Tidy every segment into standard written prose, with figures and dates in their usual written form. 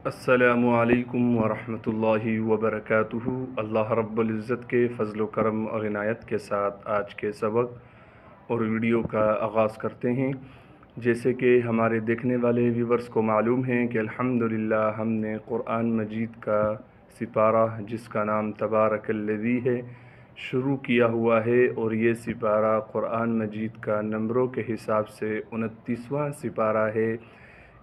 السلام علیکم ورحمۃ اللہ وبرکاتہ۔ اللہ رب العزت کے فضل و کرم اور عنایت کے ساتھ آج کے سبق اور ویڈیو کا آغاز کرتے ہیں۔ جیسے کہ ہمارے دیکھنے والے ویورز کو معلوم ہے کہ الحمدللہ ہم نے قرآن مجید کا سپارہ جس کا نام تبارک الذی ہے شروع کیا ہوا ہے، اور یہ سپارہ قرآن مجید کا نمبروں کے حساب سے 29واں سپارہ ہے۔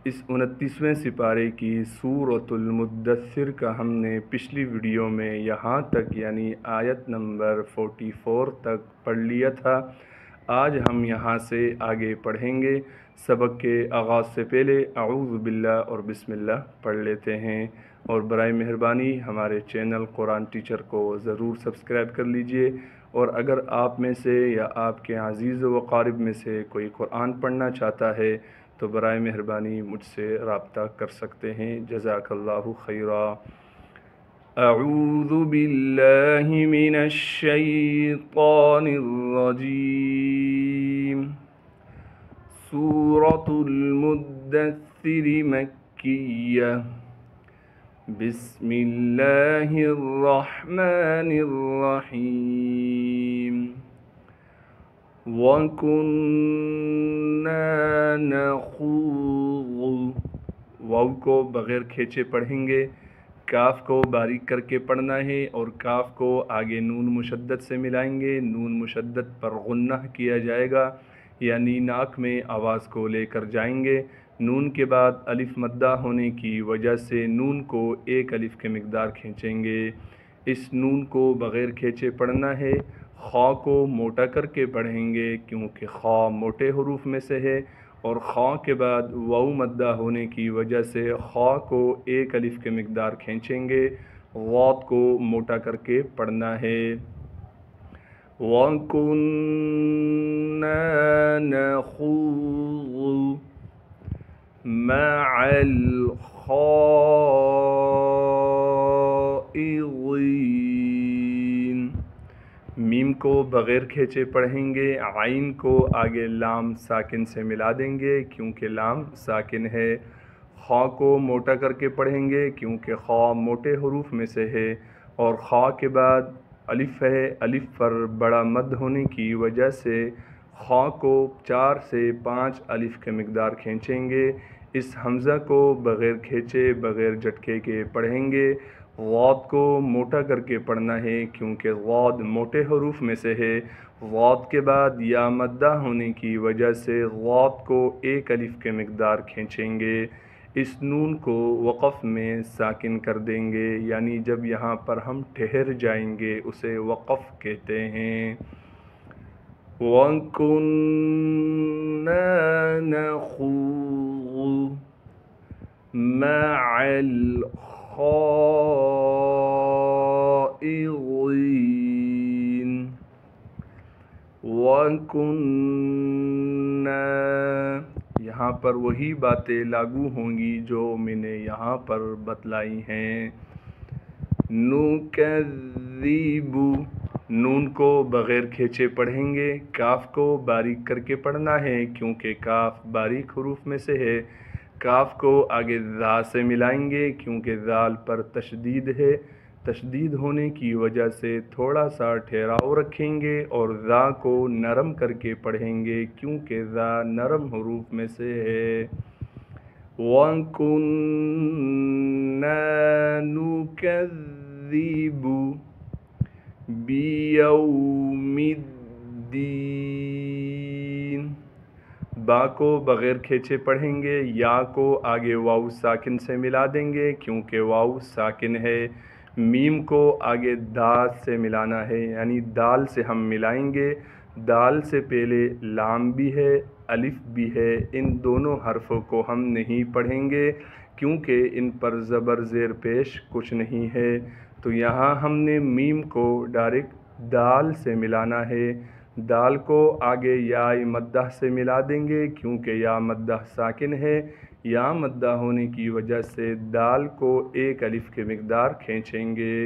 اس 29ویں سپارے کی سورۃ المدثر کا ہم نے پچھلی ویڈیو میں یہاں تک یعنی آیت نمبر 44 تک پڑھ لیا تھا۔ آج ہم یہاں سے آگے پڑھیں گے۔ سبق کے آغاز سے پہلے اعوذ باللہ اور بسم اللہ پڑھ لیتے ہیں، اور برائے مہربانی ہمارے چینل قرآن ٹیچر کو ضرور سبسکرائب کر لیجئے، اور اگر آپ میں سے یا آپ کے عزیز و اقارب میں سے کوئی قرآن پڑھنا چاہتا ہے تو برائے مہربانی مجھ سے رابطہ کر سکتے ہیں۔ جزاک اللہ خیرا۔ اعوذ باللہ من الشیطان الرجیم۔ سورۃ المدثر مکیہ۔ بسم اللہ الرحمن الرحیم۔ وَكُنَّا نَخُوضُ۔ واو کو بغیر کھینچے پڑھیں گے، کاف کو باریک کر کے پڑھنا ہے، اور کاف کو آگے نون مشدد سے ملائیں گے۔ نون مشدد پر غنہ کیا جائے گا، یعنی ناک میں آواز کو لے کر جائیں گے۔ نون کے بعد الف مدہ ہونے کی وجہ سے نون کو ایک الف کے مقدار کھینچیں گے۔ اس نون کو بغیر کھینچے پڑھنا ہے۔ خا کو موٹا کر کے پڑھیں گے کیونکہ خا موٹے حروف میں سے ہے، اور خا کے بعد واو مدہ ہونے کی وجہ سے خا کو ایک الف کے مقدار کھینچیں گے۔ غاد کو موٹا کر کے پڑھنا ہے۔ وَكُنَّا نَخُوضُ مَعَ الْخَائِضِينَ۔ میم کو بغیر کھینچے پڑھیں گے، عین کو آگے لام ساکن سے ملا دیں گے کیونکہ لام ساکن ہے۔ خا کو موٹا کر کے پڑھیں گے کیونکہ خا موٹے حروف میں سے ہے، اور خا کے بعد الف ہے، الف پر بڑا مد ہونے کی وجہ سے خا کو 4 سے 5 الف کے مقدار کھینچیں گے۔ اس حمزہ کو بغیر کھینچے بغیر جھٹکے کے پڑھیں گے۔ غاد کو موٹا کر کے پڑھنا ہے کیونکہ غاد موٹے حروف میں سے ہے۔ غاد کے بعد یا مدہ ہونے کی وجہ سے غاد کو ایک الف کے مقدار کھینچیں گے۔ اس نون کو وقف میں ساکن کر دیں گے، یعنی جب یہاں پر ہم ٹھہر جائیں گے اسے وقف کہتے ہیں۔ وَكُنَّا نَخُوضُ مَعَ الْخَائِضِينَ۔ وَكُنَّا، یہاں پر وہی باتیں لاگو ہوں گی جو میں نے یہاں پر بتلائی ہیں۔ نُكَذِّبُ، نون کو بغیر کھینچے پڑھیں گے، کاف کو باریک کر کے پڑھنا ہے کیونکہ کاف باریک حروف میں سے ہے۔ کاف کو آگے ذا سے ملائیں گے کیونکہ ذال پر تشدید ہے۔ تشدید ہونے کی وجہ سے تھوڑا سا ٹھہراؤ رکھیں گے، اور ذا کو نرم کر کے پڑھیں گے کیونکہ ذا نرم حروف میں سے ہے۔ وَكُنَّا نُكَذِّبُ بِيَوْمِ الدِّينِ۔ با کو بغیر کھینچے پڑھیں گے، یا کو آگے واو ساکن سے ملا دیں گے کیونکہ واو ساکن ہے۔ میم کو آگے دال سے ملانا ہے، یعنی دال سے ہم ملائیں گے۔ دال سے پہلے لام بھی ہے، الف بھی ہے، ان دونوں حرفوں کو ہم نہیں پڑھیں گے کیونکہ ان پر زبر زیر پیش کچھ نہیں ہے، تو یہاں ہم نے میم کو ڈائریکٹ دال سے ملانا ہے۔ دال کو آگے یا مدہ سے ملا دیں گے کیونکہ یا مدہ ساکن ہے۔ یا مدہ ہونے کی وجہ سے دال کو ایک الف کے مقدار کھینچیں گے۔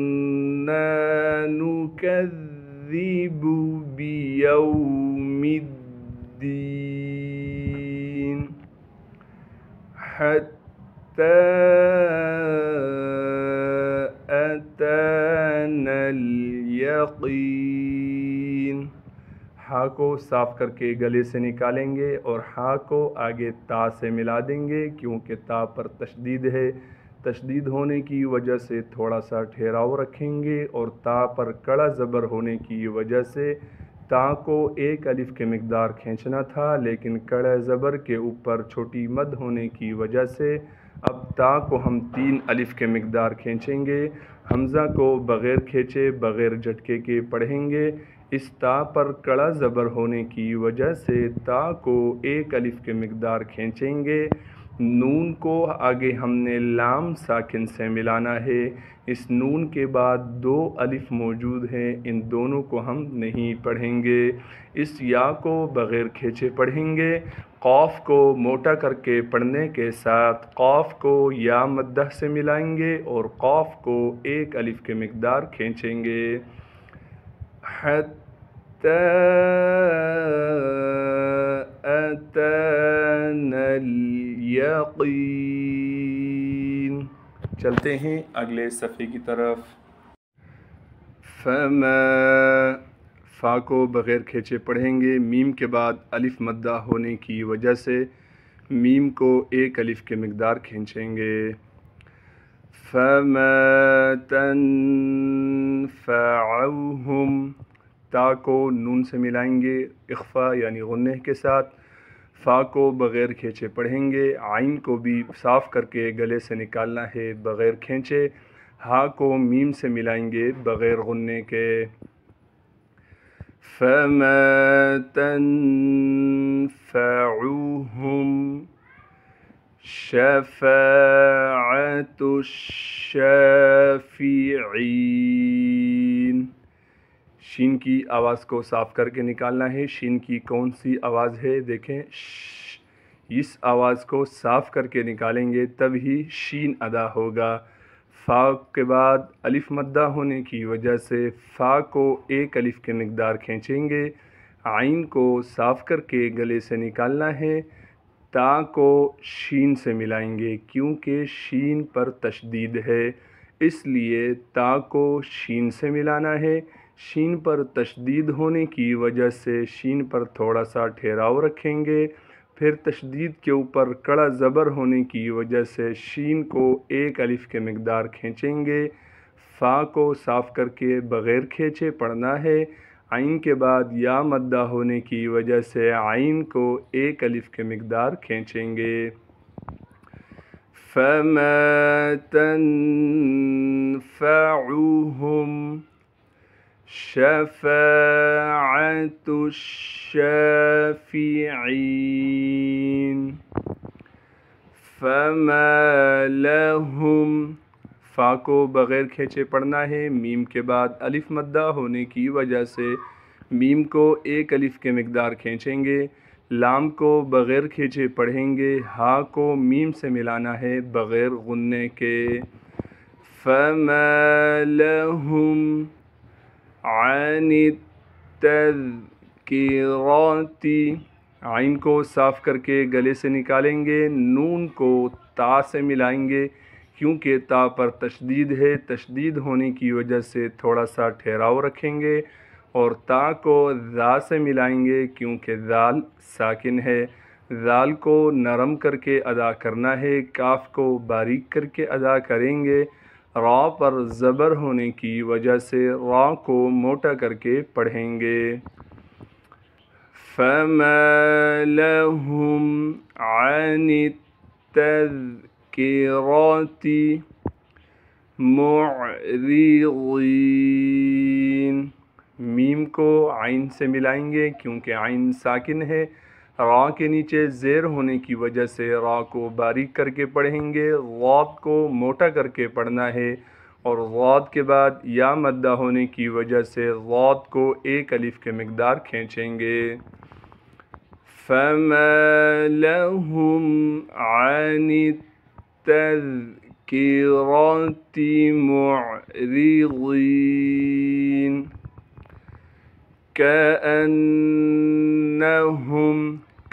وَكُنَّا نُكَذِّبُ بِيَوْمِ الدِّينِ۔ حتى أتانا اليقین۔ ہا کو صاف کر کے گلے سے نکالیں گے اور ہا کو آگے تا سے ملا دیں گے کیونکہ تا پر تشدید ہے۔ تشدید ہونے کی وجہ سے تھوڑا سا ٹھہراؤ رکھیں گے اور تا پر کڑا زبر ہونے کی وجہ سے تا کو ایک الف کے مقدار کھینچنا تھا، لیکن کڑا زبر کے اوپر چھوٹی مد ہونے کی وجہ سے اب تا کو ہم 3 الف کے مقدار کھینچیں گے۔ حمزہ کو بغیر کھینچے بغیر جھٹکے کے پڑھیں گے۔ اس تا پر کڑا زبر ہونے کی وجہ سے تا کو 1 الف کے مقدار کھینچیں گے۔ نون کو آگے ہم نے لام ساکن سے ملانا ہے۔ اس نون کے بعد 2 الف موجود ہیں، ان دونوں کو ہم نہیں پڑھیں گے۔ اس یا کو بغیر کھینچے پڑھیں گے۔ قاف کو موٹا کر کے پڑھنے کے ساتھ قاف کو یا مدہ سے ملائیں گے اور قاف کو 1 الف کے مقدار کھینچیں گے۔ حتی أتانا اليقین۔ چلتے ہیں اگلے صفحے کی طرف۔ فما، فا کو بغیر کھینچے پڑھیں گے۔ میم کے بعد الف مدہ ہونے کی وجہ سے میم کو 1 الف کے مقدار کھینچیں گے۔ فما تنفعهم، تا کو نون سے ملائیں گے اخفا یعنی غنہ کے ساتھ۔ فا کو بغیر کھینچے پڑھیں گے۔ عین کو بھی صاف کر کے گلے سے نکالنا ہے بغیر کھینچے۔ ہا کو میم سے ملائیں گے بغیر غنے کے۔ فما تنفعهم شفاعة الشافعین۔ شین کی آواز کو صاف کر کے نکالنا ہے۔ شین کی کون سی آواز ہے دیکھیں، اس آواز کو صاف کر کے نکالیں گے تب ہی شین ادا ہوگا۔ فا کے بعد الف مدہ ہونے کی وجہ سے فا کو 1 الف کے مقدار کھینچیں گے۔ عین کو صاف کر کے گلے سے نکالنا ہے۔ تا کو شین سے ملائیں گے کیونکہ شین پر تشدید ہے، اس لیے تا کو شین سے ملانا ہے۔ شین پر تشدید ہونے کی وجہ سے شین پر تھوڑا سا ٹھہراؤ رکھیں گے، پھر تشدید کے اوپر کڑا زبر ہونے کی وجہ سے شین کو 1 الف کے مقدار کھینچیں گے۔ فا کو صاف کر کے بغیر کھینچے پڑھنا ہے۔ عین کے بعد یا مدہ ہونے کی وجہ سے عین کو 1 الف کے مقدار کھینچیں گے۔ فما تنفعهم شفاعة الشافعین۔ فما لهم، فا کو بغیر کھینچے پڑھنا ہے۔ میم کے بعد الف مدہ ہونے کی وجہ سے میم کو 1 الف کے مقدار کھینچیں گے۔ لام کو بغیر کھینچے پڑھیں گے۔ ہا کو میم سے ملانا ہے بغیر غننے کے۔ فما لهم عن التذکرۃ، عین کو صاف کر کے گلے سے نکالیں گے۔ نون کو تا سے ملائیں گے کیونکہ تا پر تشدید ہے، تشدید ہونے کی وجہ سے تھوڑا سا ٹھہراؤ رکھیں گے اور تا کو ذا سے ملائیں گے کیونکہ ذال ساکن ہے۔ ذال کو نرم کر کے ادا کرنا ہے، کاف کو باریک کر کے ادا کریں گے۔ را پر زبر ہونے کی وجہ سے را کو موٹا کر کے پڑھیں گے۔ فما لهم عن التذکرۃ معرضین، میم کو عین سے ملائیں گے کیونکہ عین ساکن ہے۔ را کے نیچے زیر ہونے کی وجہ سے را کو باریک کر کے پڑھیں گے۔ غاد کو موٹا کر کے پڑھنا ہے اور غاد کے بعد یا مدہ ہونے کی وجہ سے غاد کو 1 الف کے مقدار کھینچیں گے۔ فما لهم عن التذکرۃ معرضین۔ کأنہم،